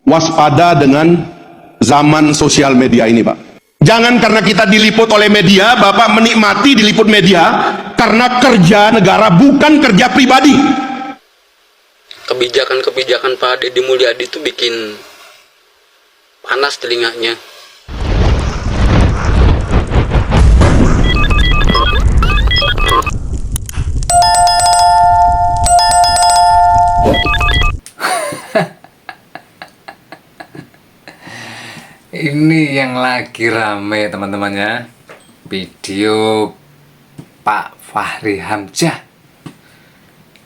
Waspada dengan zaman sosial media ini, Pak. Jangan karena kita diliput oleh media, Bapak menikmati diliput media karena kerja negara, bukan kerja pribadi. Kebijakan-kebijakan Pak Deddy Mulyadi itu bikin panas telinganya. Ini yang lagi rame teman-teman ya, video Pak Fahri Hamzah.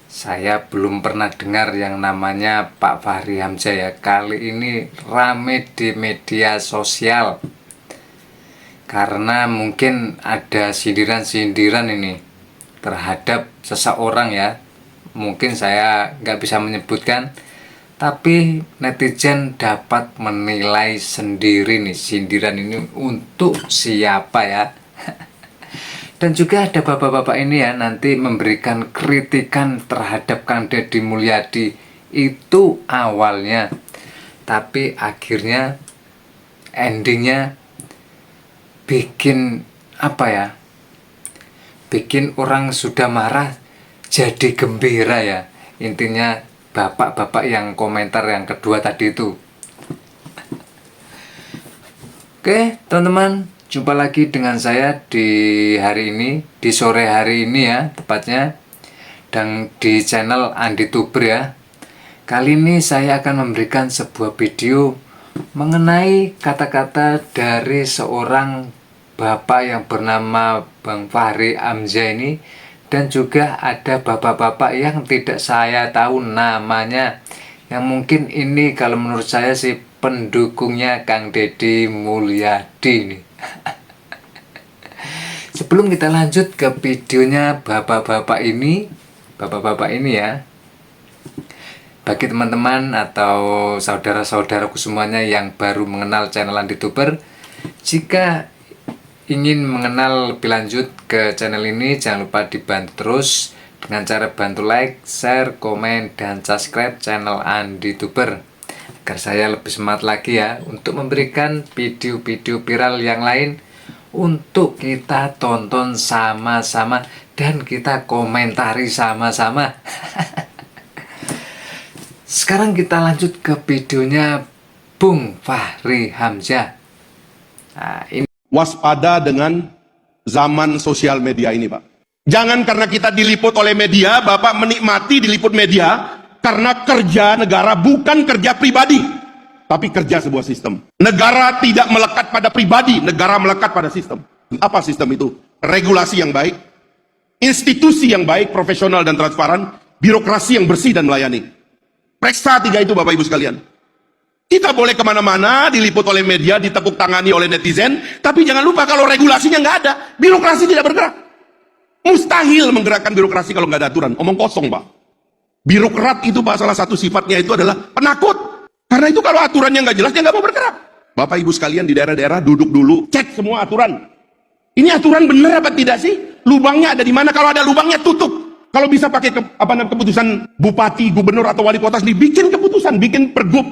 Saya belum pernah dengar yang namanya Pak Fahri Hamzah ya. Kali ini rame di media sosial karena mungkin ada sindiran-sindiran ini terhadap seseorang ya. Mungkin saya nggak bisa menyebutkan, tapi netizen dapat menilai sendiri nih sindiran ini untuk siapa ya. Dan juga ada bapak-bapak ini ya nanti memberikan kritikan terhadap Kang Deddy Mulyadi itu awalnya, tapi akhirnya endingnya bikin apa ya, bikin orang sudah marah jadi gembira ya. Intinya bapak-bapak yang komentar yang kedua tadi itu. Oke teman-teman, jumpa lagi dengan saya di hari ini, di sore hari ini ya tepatnya, dan di channel Andi Tuber ya. Kali ini saya akan memberikan sebuah video mengenai kata-kata dari seorang bapak yang bernama Bang Fahri Hamzah ini. Dan juga ada bapak-bapak yang tidak saya tahu namanya, yang mungkin ini kalau menurut saya sih pendukungnya Kang Deddy Mulyadi nih. Sebelum kita lanjut ke videonya bapak-bapak ini ya, bagi teman-teman atau saudara-saudaraku semuanya yang baru mengenal channel Andi Tuber, jika ingin mengenal lebih lanjut ke channel ini, jangan lupa dibantu terus dengan cara bantu like, share, komen, dan subscribe channel Andi Tuber agar saya lebih semangat lagi ya untuk memberikan video-video viral yang lain untuk kita tonton sama-sama dan kita komentari sama-sama. Sekarang kita lanjut ke videonya Bung Fahri Hamzah. Nah, ini Waspada dengan zaman sosial media ini, Pak. Jangan karena kita diliput oleh media, Bapak menikmati diliput media karena kerja negara, bukan kerja pribadi, tapi kerja sebuah sistem. Negara tidak melekat pada pribadi, negara melekat pada sistem. Apa sistem itu? Regulasi yang baik, institusi yang baik, profesional dan transparan, birokrasi yang bersih dan melayani. Periksa tiga itu Bapak Ibu sekalian. Kita boleh kemana-mana, diliput oleh media, ditepuk tangani oleh netizen, tapi jangan lupa kalau regulasinya nggak ada, birokrasi tidak bergerak. Mustahil menggerakkan birokrasi kalau nggak ada aturan. Omong kosong, Pak. Birokrat itu, Pak, salah satu sifatnya itu adalah penakut. Karena itu kalau aturannya nggak jelas, dia nggak mau bergerak. Bapak Ibu sekalian di daerah-daerah duduk dulu, cek semua aturan. Ini aturan benar apa tidak sih? Lubangnya ada di mana? Kalau ada lubangnya tutup. Kalau bisa pakai keputusan bupati, gubernur atau wali kota sendiri, bikin keputusan, bikin pergub,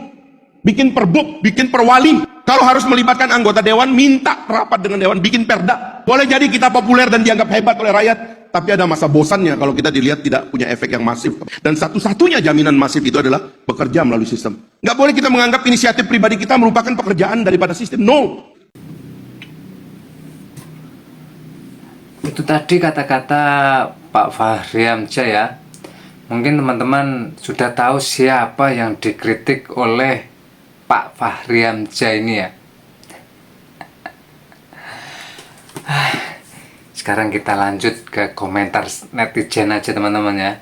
bikin perbuk, bikin perwali. Kalau harus melibatkan anggota dewan, minta rapat dengan dewan, bikin perda. Boleh jadi kita populer dan dianggap hebat oleh rakyat, tapi ada masa bosannya kalau kita dilihat tidak punya efek yang masif. Dan satu-satunya jaminan masif itu adalah bekerja melalui sistem. Nggak boleh kita menganggap inisiatif pribadi kita merupakan pekerjaan daripada sistem. No. itu tadi kata-kata Pak Fahri Hamzah ya. Mungkin teman-teman sudah tahu siapa yang dikritik oleh Pak Fahri Hamzah ini ya. Sekarang kita lanjut ke komentar netizen aja teman-teman ya.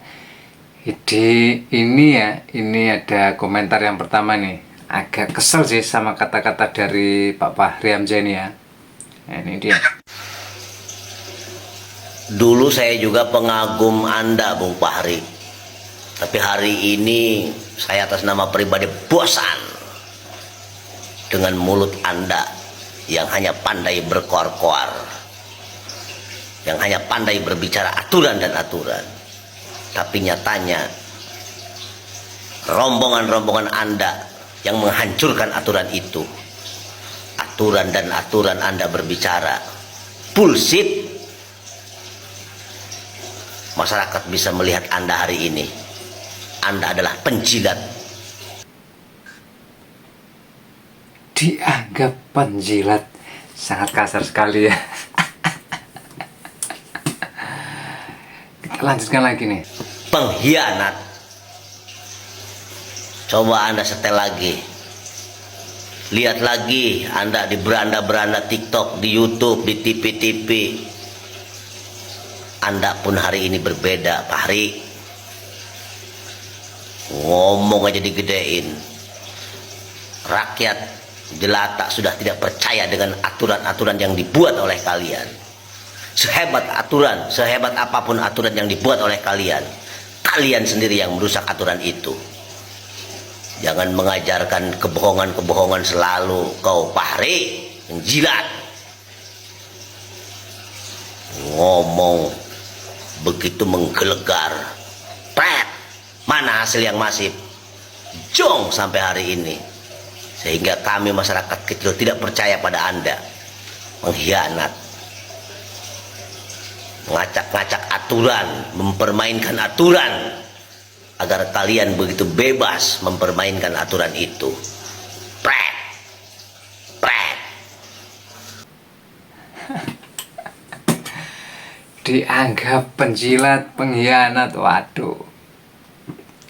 Ini ada komentar yang pertama nih. Agak kesel sih sama kata-kata dari Pak Fahri Hamzah ini ya. Nah, ini dia. Dulu saya juga pengagum Anda, Bung Fahri. Tapi hari ini saya atas nama pribadi bosan dengan mulut Anda yang hanya pandai berkoar-koar, yang hanya pandai berbicara aturan dan aturan. Tapi nyatanya rombongan-rombongan Anda yang menghancurkan aturan itu. Aturan dan aturan Anda berbicara bullshit. Masyarakat bisa melihat Anda hari ini. Anda adalah penjilat. Dianggap penjilat, sangat kasar sekali ya. Kita lanjutkan lagi nih. Pengkhianat. Coba Anda setel lagi. Lihat lagi Anda di beranda-beranda TikTok, di YouTube, di TV-TV. Anda pun hari ini berbeda, Pak Hari. Ngomong aja digedein. Rakyat jelata sudah tidak percaya dengan aturan-aturan yang dibuat oleh kalian. Sehebat aturan, sehebat apapun aturan yang dibuat oleh kalian, kalian sendiri yang merusak aturan itu. Jangan mengajarkan kebohongan-kebohongan selalu, kau Fahri yang jilat. Ngomong begitu menggelegar. Pret, mana hasil yang masif? Jong sampai hari ini. Sehingga kami masyarakat kecil tidak percaya pada Anda. Mengkhianat. Ngacak-ngacak aturan, mempermainkan aturan. Agar kalian begitu bebas mempermainkan aturan itu. Pret. Pret. Dianggap penjilat, pengkhianat. Waduh,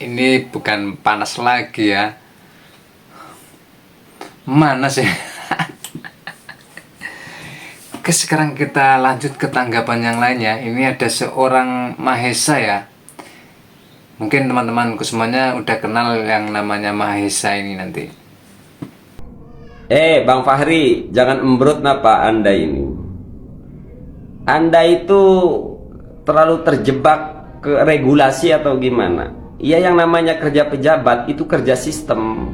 ini bukan panas lagi ya. Mana sih? Oke, sekarang kita lanjut ke tanggapan yang lainnya. Ini ada seorang Mahesa ya. Mungkin teman-temanku semuanya udah kenal yang namanya Mahesa ini nanti. Bang Fahri, jangan embrut napa Anda ini. Anda itu terlalu terjebak ke regulasi atau gimana? Ya, yang namanya kerja pejabat itu kerja sistem.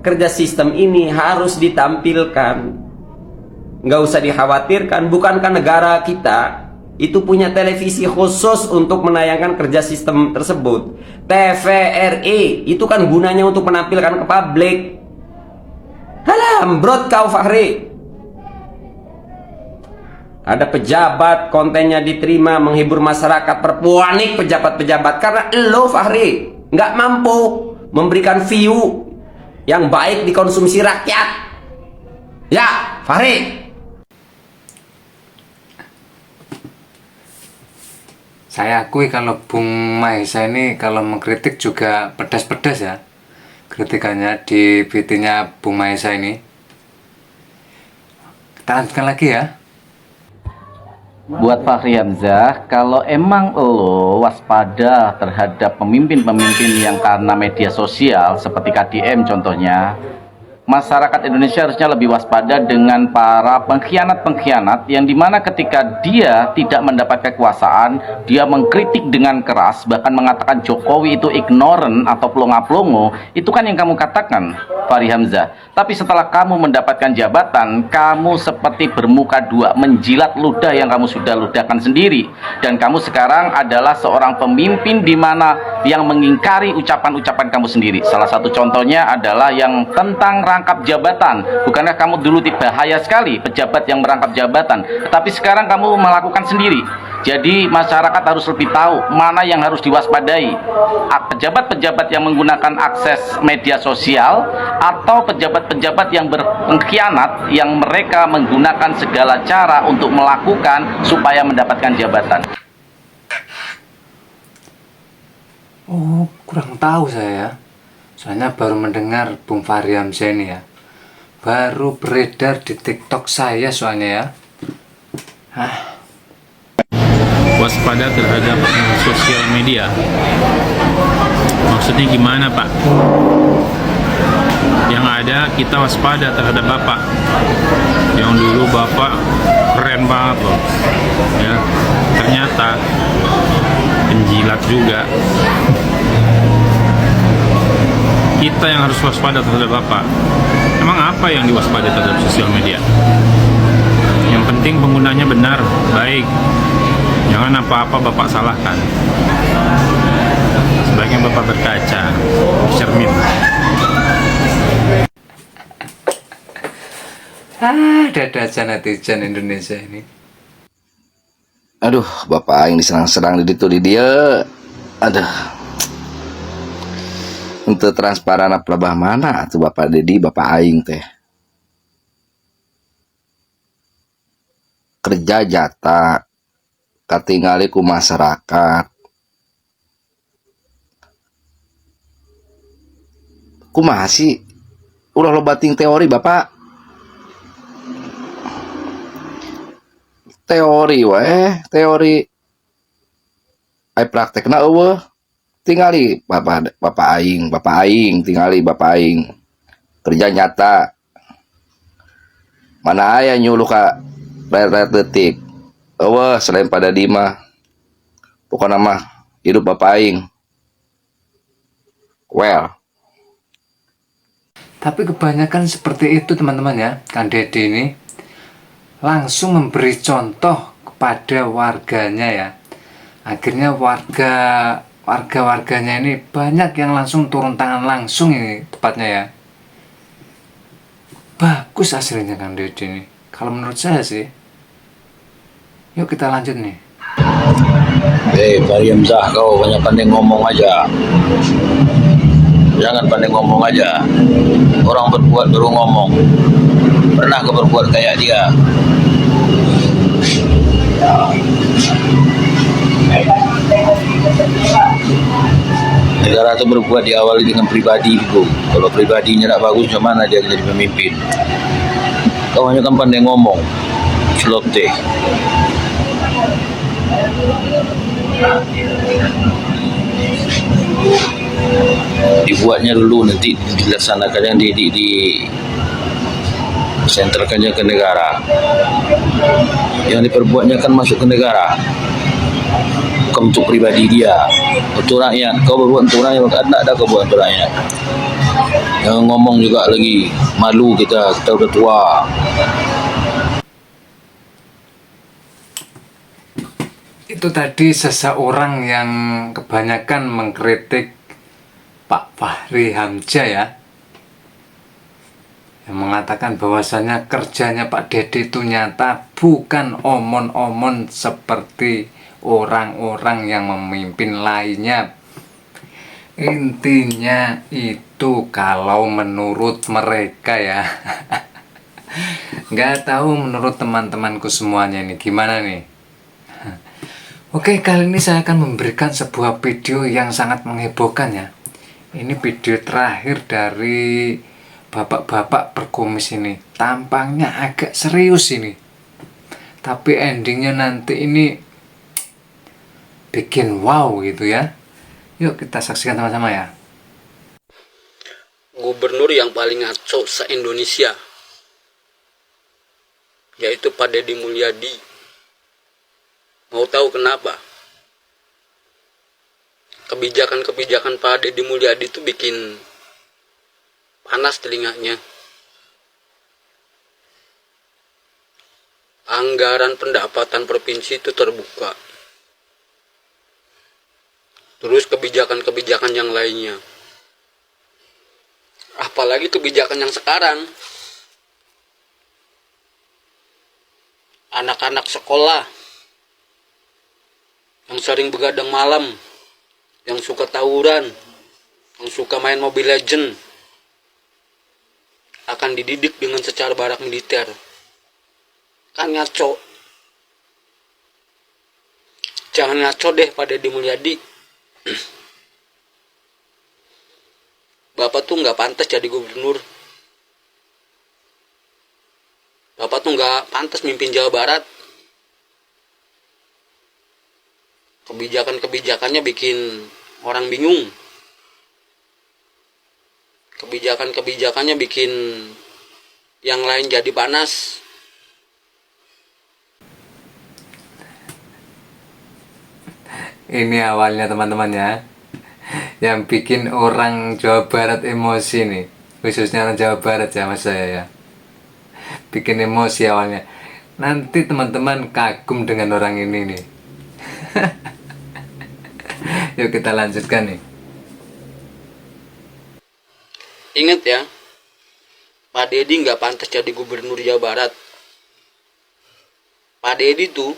Kerja sistem ini harus ditampilkan. Nggak usah dikhawatirkan, bukankah negara kita itu punya televisi khusus untuk menayangkan kerja sistem tersebut. TVRI itu kan gunanya untuk menampilkan ke publik. Halah, ambrot kau Fahri. Ada pejabat kontennya diterima menghibur masyarakat, perpuanik pejabat-pejabat karena lo Fahri nggak mampu memberikan view yang baik dikonsumsi rakyat. Ya Fahri. Saya akui kalau Bung Mahesa ini kalau mengkritik juga pedas-pedas ya. Kritikannya di VT-nya Bung Mahesa ini. Kita lanjutkan lagi ya. Buat Fahri Hamzah, kalau emang lo waspada terhadap pemimpin-pemimpin yang karena media sosial seperti KDM contohnya, masyarakat Indonesia harusnya lebih waspada dengan para pengkhianat-pengkhianat yang dimana ketika dia tidak mendapat kekuasaan, dia mengkritik dengan keras, bahkan mengatakan Jokowi itu ignorant atau pelongo-pelongo. Itu kan yang kamu katakan, Fahri Hamzah. Tapi setelah kamu mendapatkan jabatan, kamu seperti bermuka dua, menjilat ludah yang kamu sudah ludahkan sendiri. Dan kamu sekarang adalah seorang pemimpin di mana yang mengingkari ucapan-ucapan kamu sendiri. Salah satu contohnya adalah yang tentang rangkap jabatan. Bukankah kamu dulu bahaya sekali pejabat yang merangkap jabatan, tapi sekarang kamu melakukan sendiri. Jadi masyarakat harus lebih tahu mana yang harus diwaspadai, pejabat-pejabat yang menggunakan akses media sosial atau pejabat-pejabat yang berpengkhianat yang mereka menggunakan segala cara untuk melakukan supaya mendapatkan jabatan. Oh, kurang tahu saya. Soalnya baru mendengar Bung Fahri Hamzah ini ya. Baru beredar di TikTok saya soalnya ya. Waspada terhadap sosial media. Maksudnya gimana, Pak? Yang ada kita waspada terhadap Bapak. Yang dulu Bapak keren banget loh. Ya, ternyata penjilat juga. Kita yang harus waspada terhadap Bapak. Emang apa yang diwaspadai terhadap sosial media? Yang penting penggunanya benar, baik. Jangan apa-apa Bapak salahkan. Sebaiknya Bapak berkaca, cermin. Dada aja netizen Indonesia ini. Aduh, bapak aing diserang-serang di ditu di dia. Aduh. Untuk transparan pelabah mana tuh bapak Dedi, bapak aing teh. Kerja jatah katingali ku masyarakat. Kumaha sih? Ulah lo bating teori bapak. Teori wae, teori. Ai praktekna eueuh. Tingali bapak aing tingali bapak aing. Kerja nyata. Mana aya nyuluh ka rakyat detik. Eueuh selain pada Dima. Pokona mah hidup bapak aing. Well. Tapi kebanyakan seperti itu teman-teman ya. Kang Deddy ini langsung memberi contoh kepada warganya ya. Akhirnya warga-warganya ini banyak yang langsung turun tangan langsung ini tepatnya ya. Bagus hasilnya Kang Deddy ini. Kalau menurut saya sih. Yuk kita lanjut nih. Pak Yamzah, kau banyak pandai ngomong aja. Jangan pandai ngomong aja. Orang berbuat baru ngomong. Pernah kau berbuat kayak dia? Negara itu berbuat diawali dengan pribadi itu. Kalau pribadinya tidak bagus, macam mana dia jadi pemimpin? Kau hanya kan pandai ngomong. Celote. Dibuatnya dulu, nanti dilaksanakannya di sentralkannya ke negara. Yang diperbuatnya kan masuk ke negara, bukan untuk pribadi dia, untuk rakyat. Kau berbuat untuk rakyat, ada kau buat untuk rakyat. Jangan ngomong juga lagi, malu kita udah tua. Itu tadi seseorang yang kebanyakan mengkritik Pak Fahri Hamzah ya, yang mengatakan bahwasanya kerjanya Pak Deddy itu nyata, bukan omon-omon seperti orang-orang yang memimpin lainnya. Intinya itu kalau menurut mereka ya. Nggak tahu menurut teman-temanku semuanya ini gimana nih. Oke, kali ini saya akan memberikan sebuah video yang sangat menghebohkan ya. Ini video terakhir dari bapak-bapak perkumis ini. Tampangnya agak serius ini. Tapi endingnya nanti ini bikin wow gitu ya. Yuk kita saksikan sama-sama ya. Gubernur yang paling ngaco se-Indonesia, yaitu Pak Deddy Mulyadi. Mau tahu kenapa? Kebijakan-kebijakan Pak Deddy Mulyadi itu bikin panas telinganya. Anggaran pendapatan provinsi itu terbuka. Terus kebijakan-kebijakan yang lainnya. Apalagi kebijakan yang sekarang. Anak-anak sekolah yang sering begadang malam, yang suka tawuran, yang suka main Mobile Legend, akan dididik dengan secara barak militer. Kan ngaco. Jangan ngaco deh Pak Deddy Mulyadi. Bapak tuh nggak pantas jadi gubernur. Bapak tuh nggak pantas mimpin Jawa Barat. Kebijakan-kebijakannya bikin orang bingung. Kebijakan-kebijakannya bikin yang lain jadi panas. Ini awalnya teman-teman ya, yang bikin orang Jawa Barat emosi nih, khususnya orang Jawa Barat ya mas saya ya, bikin emosi awalnya. Nanti teman-teman kagum dengan orang ini nih. Yuk kita lanjutkan nih. Ingat ya, Pak Deddy nggak pantas jadi gubernur Jawa Barat. Pak Deddy tuh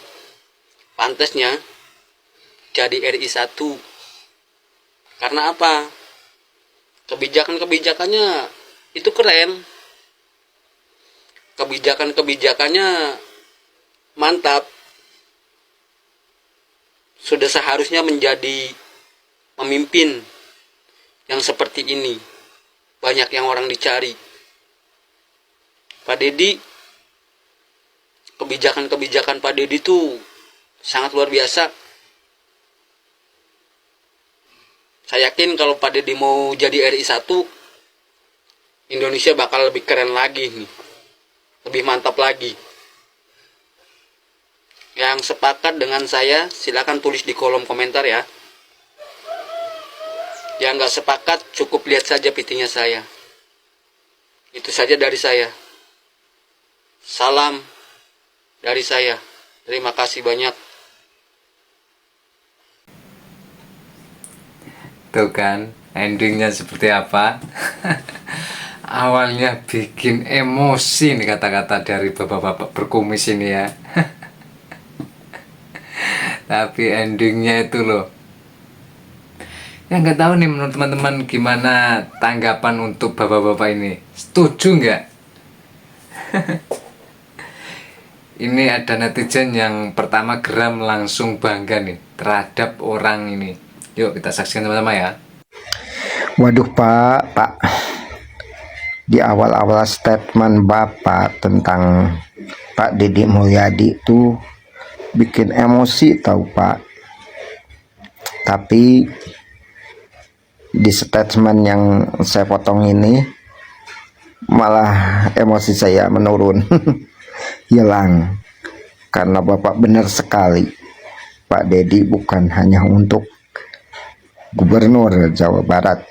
pantasnya jadi RI 1. Karena apa? Kebijakan-kebijakannya itu keren. Kebijakan-kebijakannya mantap. Sudah seharusnya menjadi pemimpin yang seperti ini. Banyak yang orang dicari. Pak Deddy, kebijakan-kebijakan Pak Deddy itu sangat luar biasa. Saya yakin kalau Pak Deddy mau jadi RI 1, Indonesia bakal lebih keren lagi nih. Lebih mantap lagi. Yang sepakat dengan saya, silakan tulis di kolom komentar ya. Yang nggak sepakat, cukup lihat saja PT-nya saya. Itu saja dari saya. Salam dari saya. Terima kasih banyak. Tuh kan, endingnya seperti apa? Awalnya bikin emosi nih kata-kata dari bapak-bapak berkumis ini ya. Tapi endingnya itu loh. Ya nggak tahu nih menurut teman-teman gimana tanggapan untuk bapak-bapak ini. Setuju nggak? Ini ada netizen yang pertama geram langsung bangga nih terhadap orang ini. Yuk kita saksikan sama-sama ya. Waduh Pak, di awal-awal statement Bapak tentang Pak Deddy Mulyadi itu bikin emosi tahu Pak. Tapi di statement yang saya potong ini malah emosi saya menurun. Hilang. Karena Bapak benar sekali, Pak Deddy bukan hanya untuk Gubernur Jawa Barat,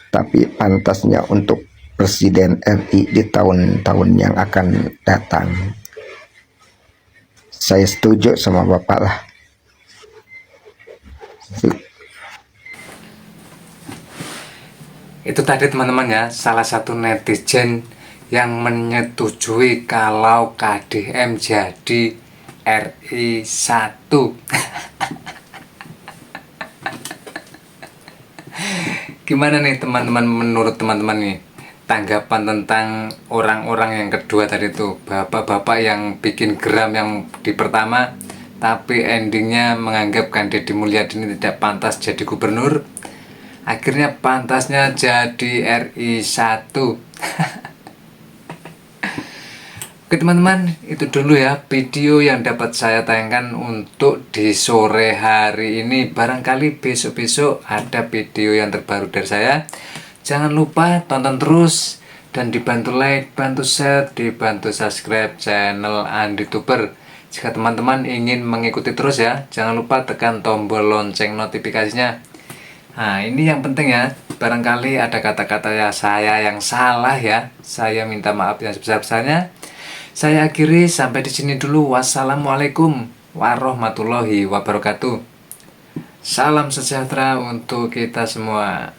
tapi pantasnya untuk Presiden RI di tahun-tahun yang akan datang. Saya setuju sama Bapak lah. Itu tadi teman-teman ya, salah satu netizen yang menyetujui kalau KDM jadi RI 1. Gimana nih teman-teman, menurut teman-teman nih tanggapan tentang orang-orang yang kedua tadi tuh, bapak-bapak yang bikin geram yang di pertama, tapi endingnya menganggap Deddy Mulyadi ini tidak pantas jadi gubernur, akhirnya pantasnya jadi RI 1. Oke teman-teman, itu dulu ya video yang dapat saya tayangkan untuk di sore hari ini. Barangkali besok-besok ada video yang terbaru dari saya. Jangan lupa tonton terus dan dibantu like, bantu share, dibantu subscribe channel Andituber. Jika teman-teman ingin mengikuti terus ya, jangan lupa tekan tombol lonceng notifikasinya. Nah ini yang penting ya, barangkali ada kata-kata ya saya yang salah ya, saya minta maaf yang sebesar-besarnya. Saya akhiri sampai di sini dulu. Wassalamualaikum warahmatullahi wabarakatuh. Salam sejahtera untuk kita semua.